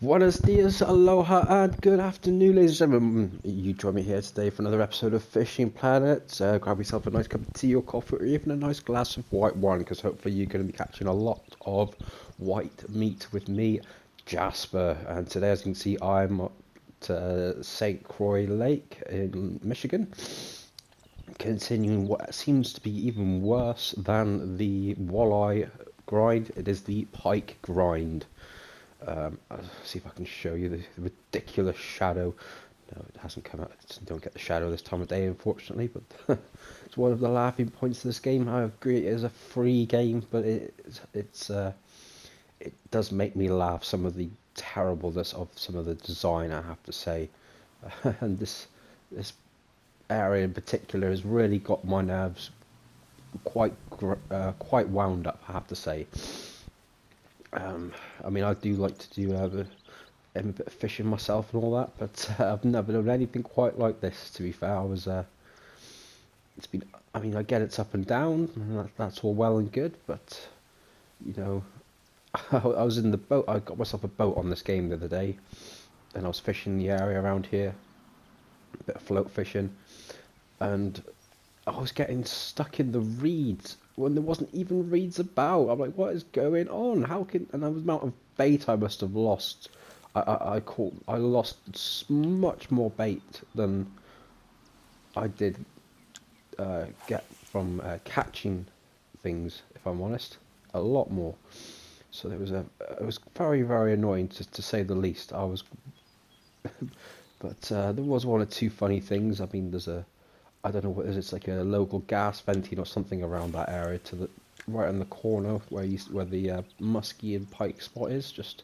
Buenos dias, aloha, and good afternoon, ladies and gentlemen. You join me here today for another episode of Fishing Planet. Grab yourself a nice cup of tea or coffee, or even a nice glass of white wine, because hopefully you're going to be catching a lot of white meat with me, Jasper. And today, as you can see, I'm at St Croix Lake in Michigan, continuing what seems to be even worse than the walleye grind. It is the pike grind. I'll see if I can show you the ridiculous shadow. No, it hasn't come out. Don't get the shadow this time of day, unfortunately. But it's one of the laughing points of this game. I agree, it is a free game, but it does make me laugh. Some of the terribleness of some of the design, I have to say, and this area in particular has really got my nerves quite wound up, I have to say. I mean, I do like to do a bit of fishing myself and all that, but I've never done anything quite like this. To be fair, it's been. I mean, I get it's up and down, and that's all well and good, but you know, I was in the boat. I got myself a boat on this game the other day, and I was fishing the area around here, a bit of float fishing, and I was getting stuck in the reeds when there wasn't even reeds about. I'm like, what is going on? How can? And the amount of bait I must have lost. I lost much more bait than I did get from catching things. If I'm honest, a lot more. So it was very annoying to say the least. But there was one or two funny things. I mean, I don't know what it is. It's like a local gas venting or something around that area to the right in the corner where the muskie and pike spot is, just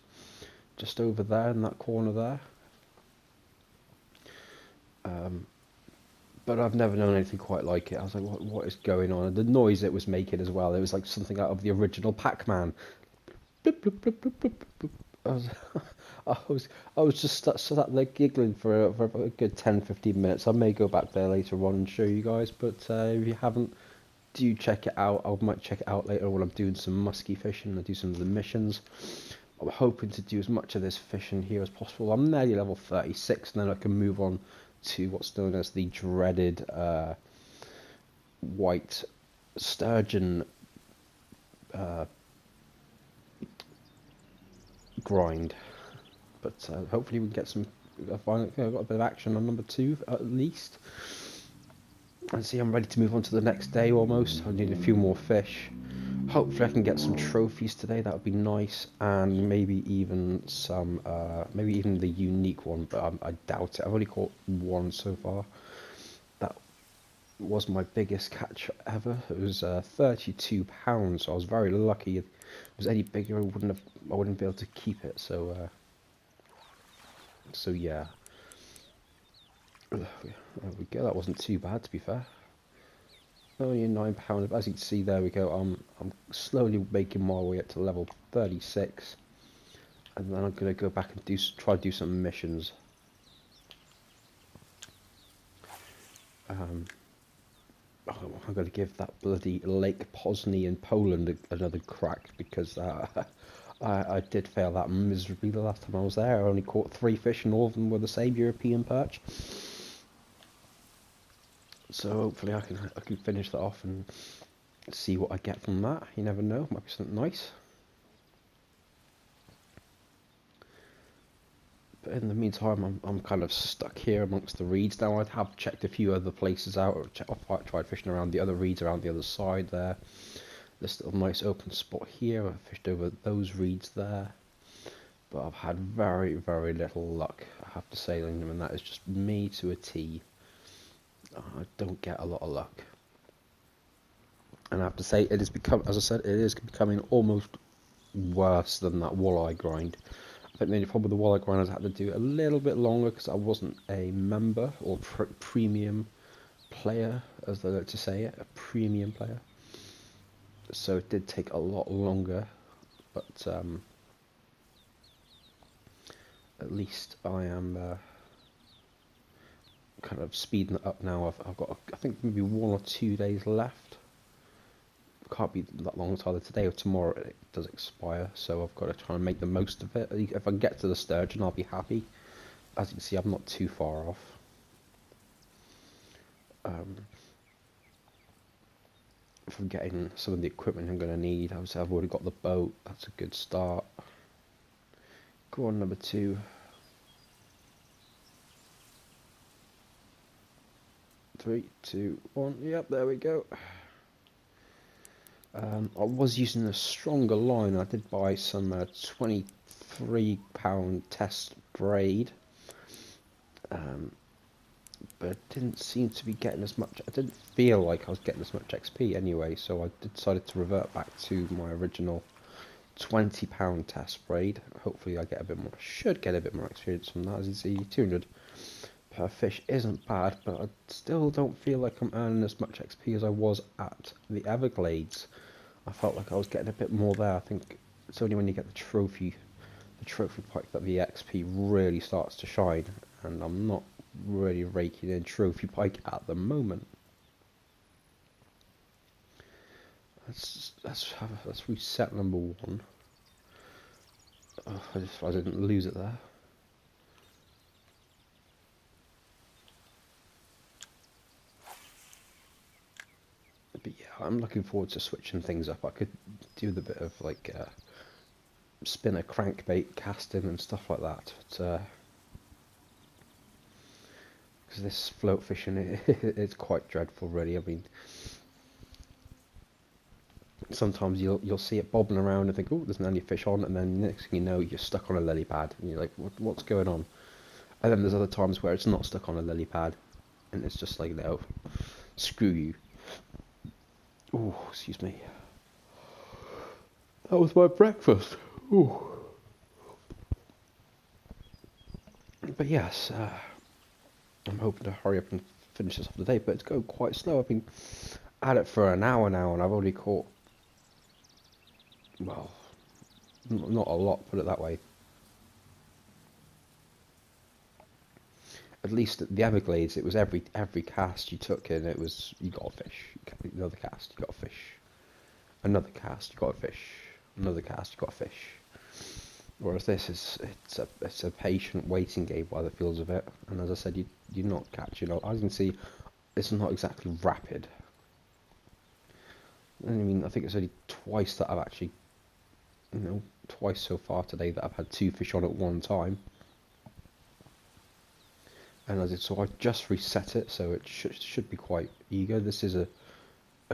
over there in that corner there. But I've never known anything quite like it. I was like, what is going on? And the noise it was making as well. It was like something out of the original Pac-Man. Bloop, bloop, bloop, bloop, bloop, bloop. I was, I was, I was just sat there giggling for a good 10-15 minutes. I may go back there later on and show you guys, but if you haven't, do check it out. I might check it out later when I'm doing some musky fishing and do some of the missions. I'm hoping to do as much of this fishing here as possible. I'm nearly level 36, and then I can move on to what's known as the dreaded white sturgeon uh, grind. But hopefully we can get some. I finally got a bit of action on number 2 at least. And see, I'm ready to move on to the next day almost. I need a few more fish. Hopefully I can get some trophies today. That would be nice, and maybe even maybe even the unique one. But I doubt it. I've only caught one so far. That was my biggest catch ever. It was 32 pounds. So I was very lucky. If it was any bigger, I wouldn't be able to keep it. So yeah. There we go. That wasn't too bad, to be fair. Only a £9. As you can see, there we go. I'm slowly making my way up to level 36, and then I'm gonna go back and try to do some missions. I'm gonna give that bloody Lake Poznan in Poland another crack, because I did fail that miserably the last time I was there. I only caught 3 fish, and all of them were the same European perch. So hopefully I can finish that off and see what I get from that. You never know, might be something nice. But in the meantime, I'm kind of stuck here amongst the reeds now. I have checked a few other places out, or tried fishing around the other reeds around the other side there. This little nice open spot here, I fished over those reeds there. But I've had very little luck, I have to say, and that is just me to a T. I don't get a lot of luck. And I have to say, it has become, as I said, it is becoming almost worse than that walleye grind. I think the only problem with the walleye grind is I had to do it a little bit longer because I wasn't a member or premium player, as they like to say it, a premium player. So it did take a lot longer, but at least I am kind of speeding it up now. I've got, I think, maybe 1 or 2 days left can't be that long. It's either today or tomorrow it does expire, so I've got to try and make the most of it. If I can get to the sturgeon, I'll be happy. As you can see, I'm not too far off. If I'm getting some of the equipment I'm going to need, obviously I've already got the boat. That's a good start. Go on, number 2. 3, 2, 1. Yep, there we go. I was using a stronger line. I did buy some £23 test braid, but it didn't seem to be getting as much. I didn't feel like I was getting as much XP anyway, so I decided to revert back to my original £20 test braid. Hopefully I get a bit more. Should get a bit more experience from that. As you see, 200 per fish isn't bad, but I still don't feel like I'm earning as much XP as I was at the Everglades. I felt like I was getting a bit more there. I think it's only when you get the trophy pike, that the XP really starts to shine, and I'm not really raking in trophy pike at the moment. Let's reset number 1. Oh, I didn't lose it there. But yeah, I'm looking forward to switching things up. I could do the bit of like spinner crankbait casting and stuff like that, but because this float fishing it's quite dreadful, really. I mean, sometimes you'll see it bobbing around and think, oh, there's any fish on, and then next thing you know, you're stuck on a lily pad, and you're like, what's going on? And then there's other times where it's not stuck on a lily pad, and it's just like, no, screw you. Oh, excuse me. That was my breakfast. Ooh. But yes, I'm hoping to hurry up and finish this off today, but it's going quite slow. I've been at it for an hour now, and I've already caught, well, not a lot, put it that way. At least at the Everglades, it was every cast you took in, it was, you got a fish. Another cast, you got a fish. Another cast, you got a fish. Another cast, you got a fish. Whereas this is, it's a patient waiting game by the feels of it. And as I said, you're not catching up. As you can see, it's not exactly rapid. I mean, I think it's only twice that I've actually, twice so far today that I've had 2 fish on at one time. And so I've just reset it, so it should be quite eager. This is a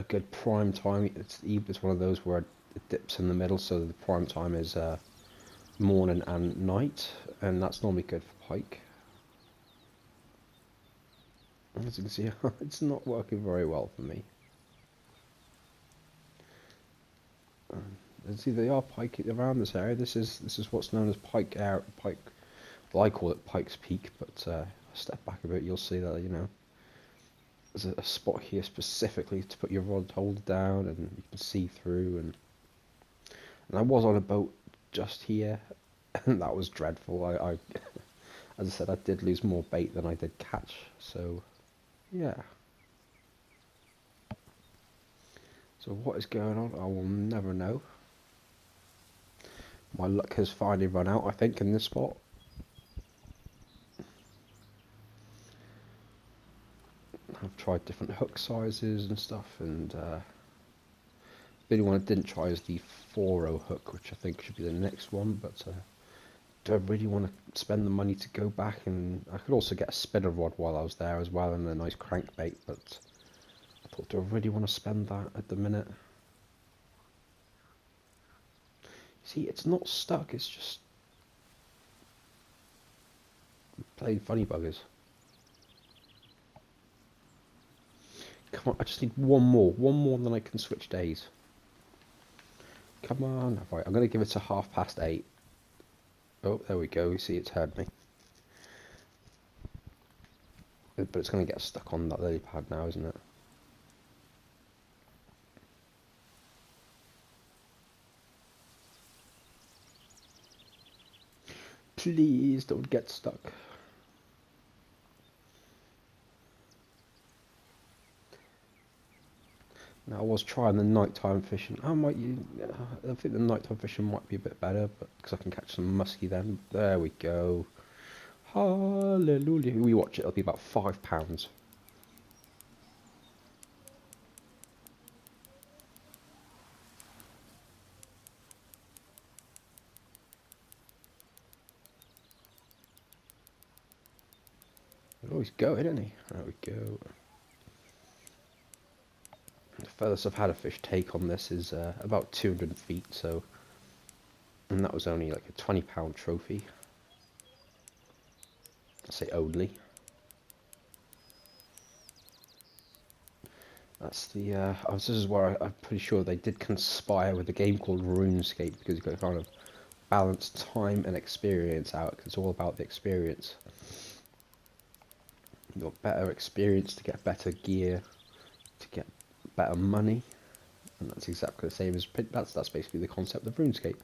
good prime time. It's one of those where it dips in the middle, so the prime time is morning and night, and that's normally good for pike. As you can see, it's not working very well for me. See, they are pike around this area. This is what's known as pike. Well, I call it Pike's Peak, but step back a bit, you'll see that there's a spot here specifically to put your rod holder down, and you can see through. And I was on a boat just here, and that was dreadful. I as I said, I did lose more bait than I did catch. So yeah. So what is going on? I will never know. My luck has finally run out, I think, in this spot. I've tried different hook sizes and stuff, and the only one I didn't try is the 4-0 hook, which I think should be the next one, but do I really want to spend the money to go back? And I could also get a spinner rod while I was there as well, and a nice crankbait, but I thought, do I really want to spend that at the minute? See, it's not stuck, it's just playing funny buggers. Come on, I just need one more, and then I can switch days. Come on, right, I'm going to give it to 8:30. Oh, there we go, you see it's heard me. But it's going to get stuck on that lily pad now, isn't it? Please don't get stuck. Now I was trying the nighttime fishing. I think the nighttime fishing might be a bit better, but because I can catch some muskie then. There we go. Hallelujah. We watch it. It'll be about £5. Oh, he's going, isn't he? There we go. The furthest I've had a fish take on this is about 200 feet, and that was only like a £20 trophy. I say only. That's the. This is where I'm pretty sure they did conspire with a game called RuneScape because you've got to kind of balance time and experience out. 'Cause it's all about the experience. You've got better experience to get better gear, to get better money, and that's exactly the same as that's basically the concept of RuneScape.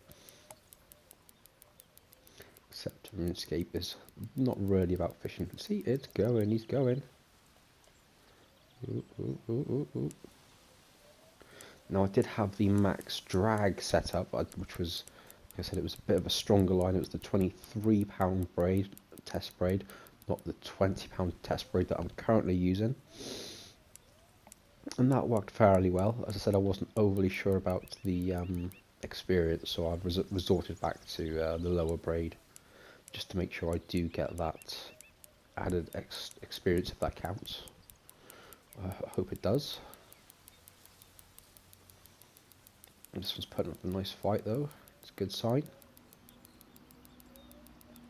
Except RuneScape is not really about fishing. See, it's going. He's going. Ooh, ooh, ooh, ooh, ooh. Now I did have the max drag set up, which was, like I said, it was a bit of a stronger line. It was the £23 braid, test braid, not the £20 test braid that I'm currently using. And that worked fairly well. As I said, I wasn't overly sure about the experience, so I've resorted back to the lower braid, just to make sure I do get that added experience, if that counts. I hope it does. And this one's putting up a nice fight though. It's a good sign.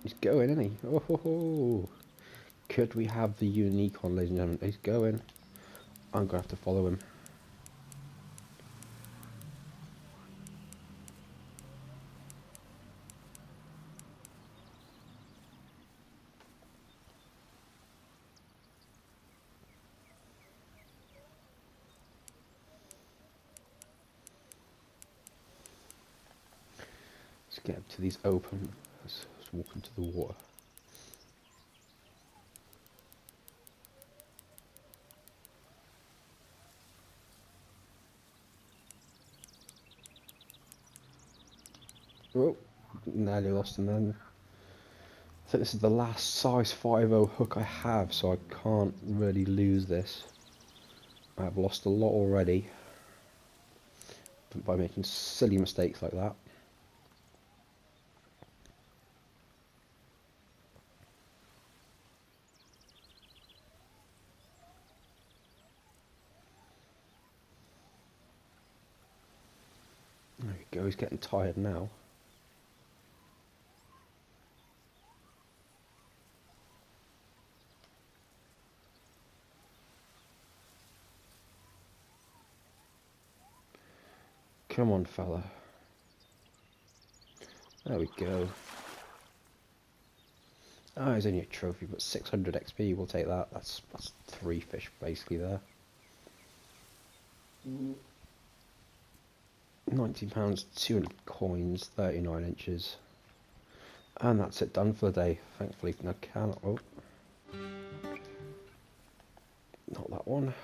He's going, isn't he? Oh ho ho! Could we have the unique on, ladies and gentlemen? He's going. I'm gonna have to follow him. Let's get up to these open. Let's walk into the water. Oh, nearly lost him then. I think this is the last size 5.0 hook I have, so I can't really lose this. I've lost a lot already by making silly mistakes like that. There we go, he's getting tired now. Come on, fella. There we go. Ah, it's only a trophy, but 600 XP, we'll take that. That's 3 fish basically there. £19, 200 coins, 39 inches. And that's it, done for the day. Thankfully, I cannot. Oh. Not that one.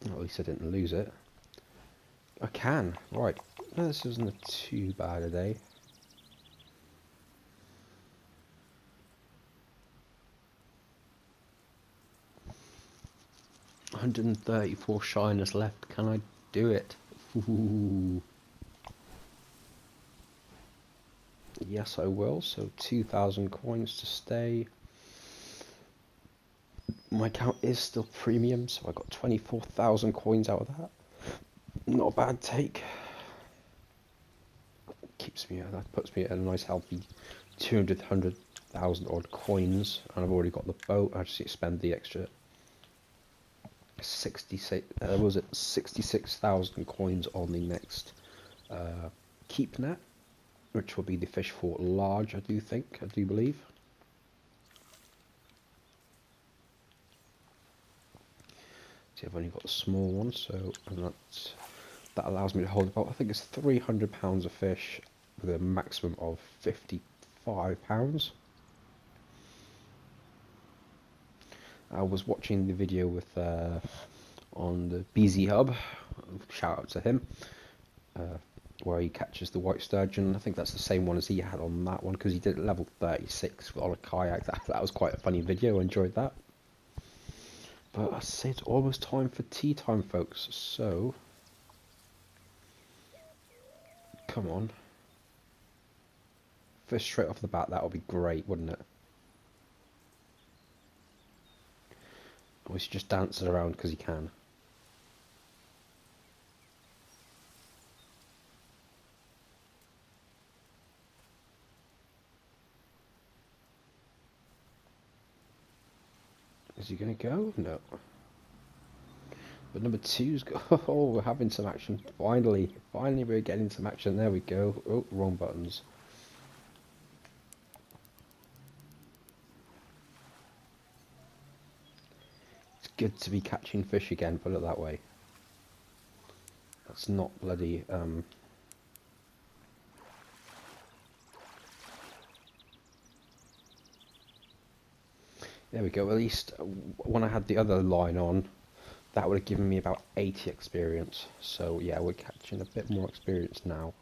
Well, at least I didn't lose it. I can. Right. No, this isn't too bad a day. £134 shiners left. Can I do it? Ooh. Yes, I will. So 2,000 coins to stay. My account is still premium, so I got 24,000 coins out of that. Not a bad take. Keeps me. That puts me at a nice healthy 100,000 odd coins, and I've already got the boat. I just need to spend the extra 66,000 coins on the next keep net, which will be the fish for large. I do believe. See, I've only got the small one, so that allows me to hold about, I think it's £300 of fish with a maximum of £55. I was watching the video with on the BZ Hub, shout out to him, where he catches the white sturgeon. I think that's the same one as he had on that one, because he did it level 36 on a kayak. That was quite a funny video, I enjoyed that. But I say it's almost time for tea time, folks, so come on. First, straight off the bat, that would be great, wouldn't it? Or he's just dancing around because he can. Is he going to go? No. But number two's go. Oh, we're having some action. Finally we're getting some action. There we go. Oh, wrong buttons. It's good to be catching fish again, put it that way. That's not bloody, There we go. At least when I had the other line on, that would have given me about 80 experience. So yeah, we're catching a bit more experience now.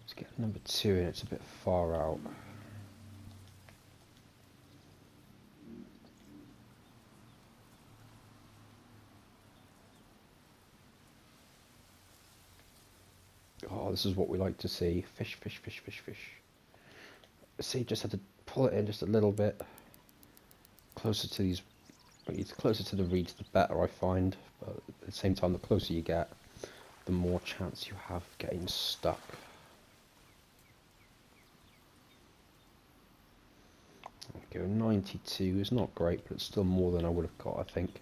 Let's get number two in. It's a bit far out. Oh, this is what we like to see. Fish, fish, fish, fish, fish. See, just had to pull it in just a little bit. Closer to these, it's closer to the reeds, the better I find. But at the same time, the closer you get, the more chance you have of getting stuck. There we go, 92 is not great, but it's still more than I would have got, I think.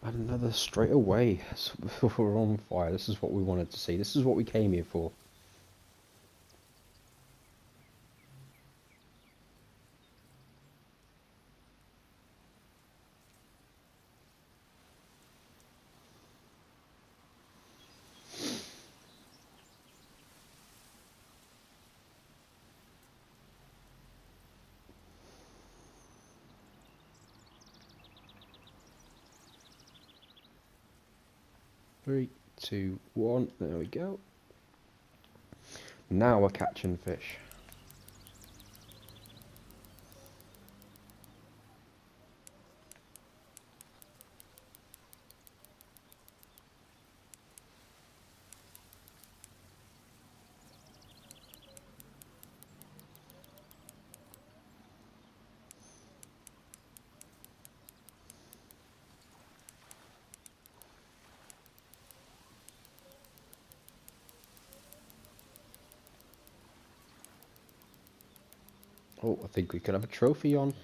And another straight away. We're on fire. This is what we wanted to see. This is what we came here for. Three, two, one. There we go. Now we're catching fish. Oh, I think we could have a trophy on.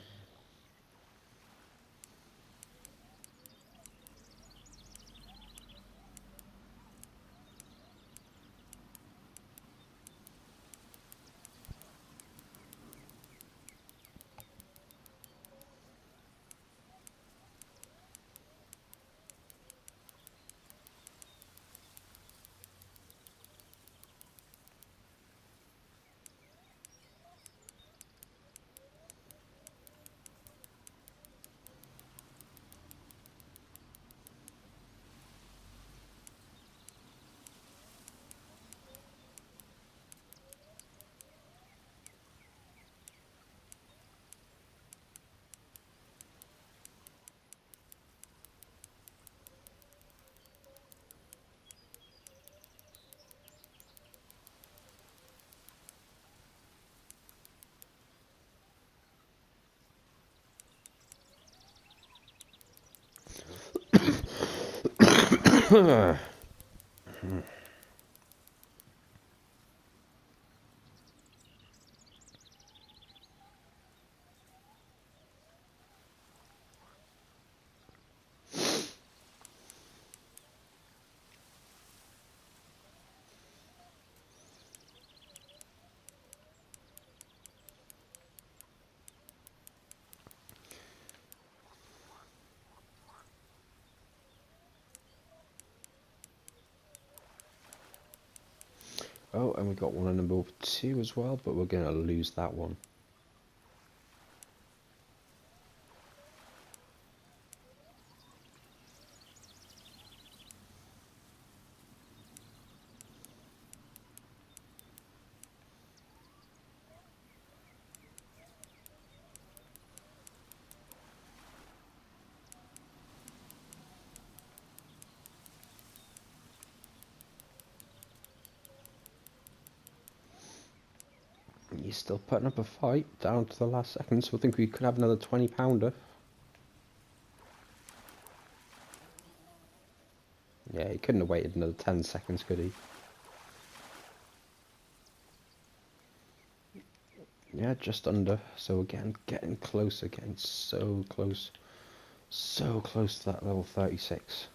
Oh, and we got one on number 2 as well, but we're going to lose that one. He's still putting up a fight down to the last second, so I think we could have another 20-pounder. Yeah, he couldn't have waited another 10 seconds, could he? Yeah, just under. So again, getting closer, getting so close. So close to that level 36.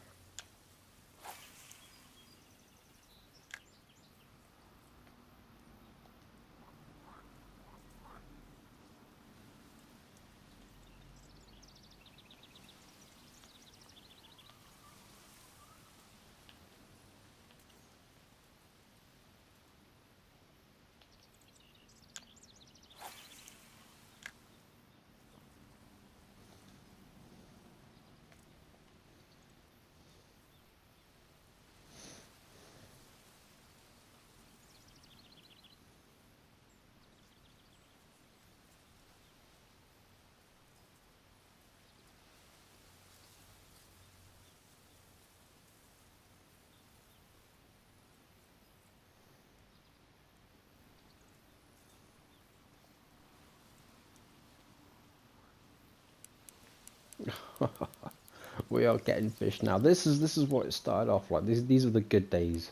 We are getting fish now. This is what it started off like. These are the good days.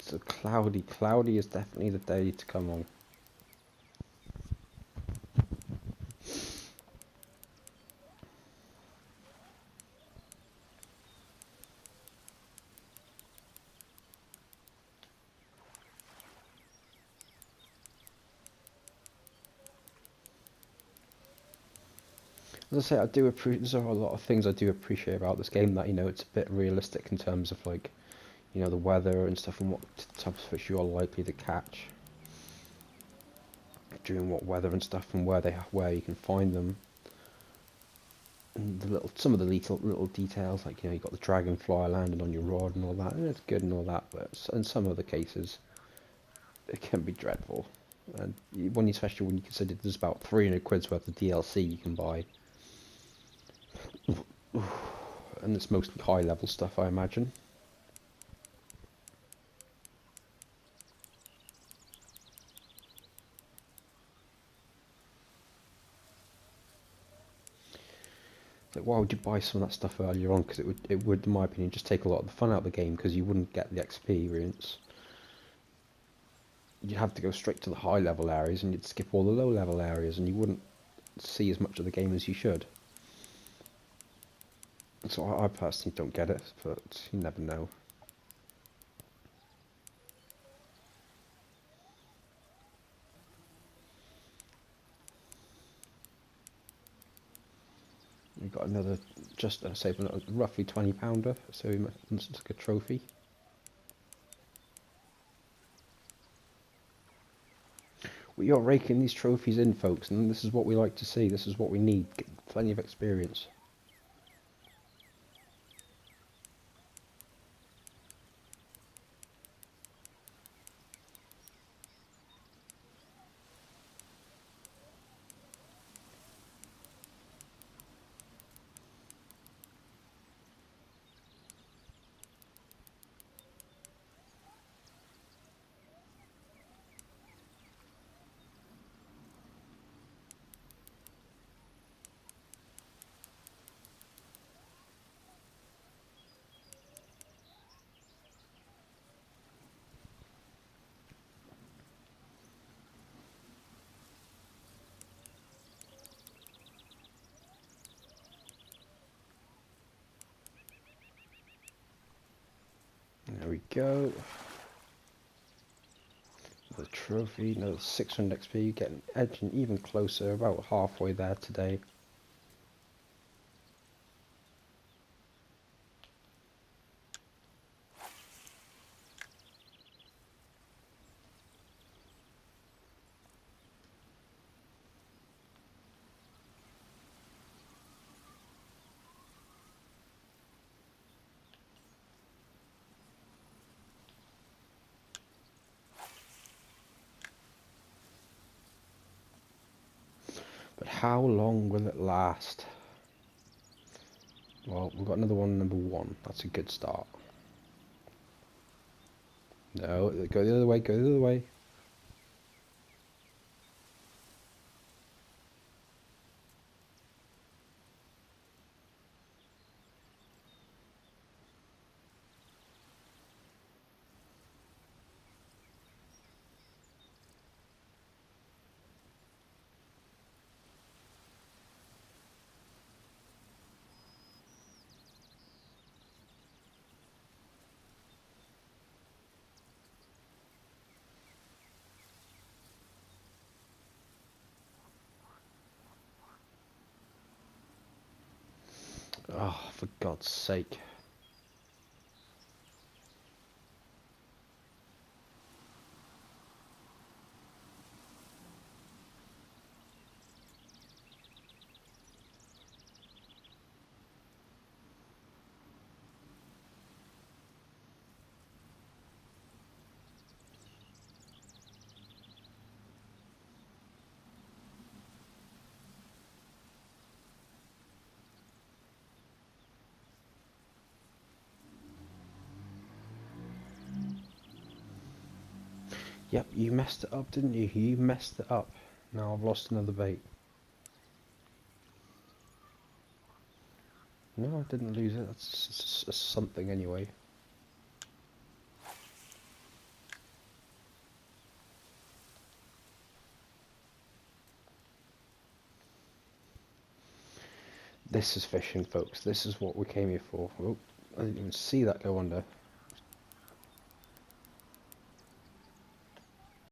So cloudy. Cloudy is definitely the day to come on. As I say, I do appreciate. There are a lot of things I do appreciate about this game. That it's a bit realistic in terms of like, the weather and stuff, and what types of fish you are likely to catch during what weather and stuff, and where you can find them. And some of the little details, like you got the dragonfly landing on your rod and all that, and it's good and all that, but in some other cases, it can be dreadful. And especially when you consider there's about 300 quid's worth of DLC you can buy, and it's mostly high level stuff, I imagine. Like, why would you buy some of that stuff earlier on? Because it would, in my opinion, just take a lot of the fun out of the game, because you wouldn't get the experience. You'd have to go straight to the high level areas, and you'd skip all the low level areas, and you wouldn't see as much of the game as you should. So I personally don't get it, but you never know. We've got another, just say, roughly 20-pounder, so we must look a trophy. We are raking these trophies in, folks, and this is what we like to see. This is what we need. Get plenty of experience. There we go. The trophy, another 600 XP, getting edging even closer, about halfway there today. How long will it last? Well, we've got another one, number 1. That's a good start. No, go the other way, go the other way. Oh, for God's sake. Yep, you messed it up, didn't you? You messed it up. Now I've lost another bait. No, I didn't lose it. That's something anyway. This is fishing, folks. This is what we came here for. Oh, I didn't even see that go under.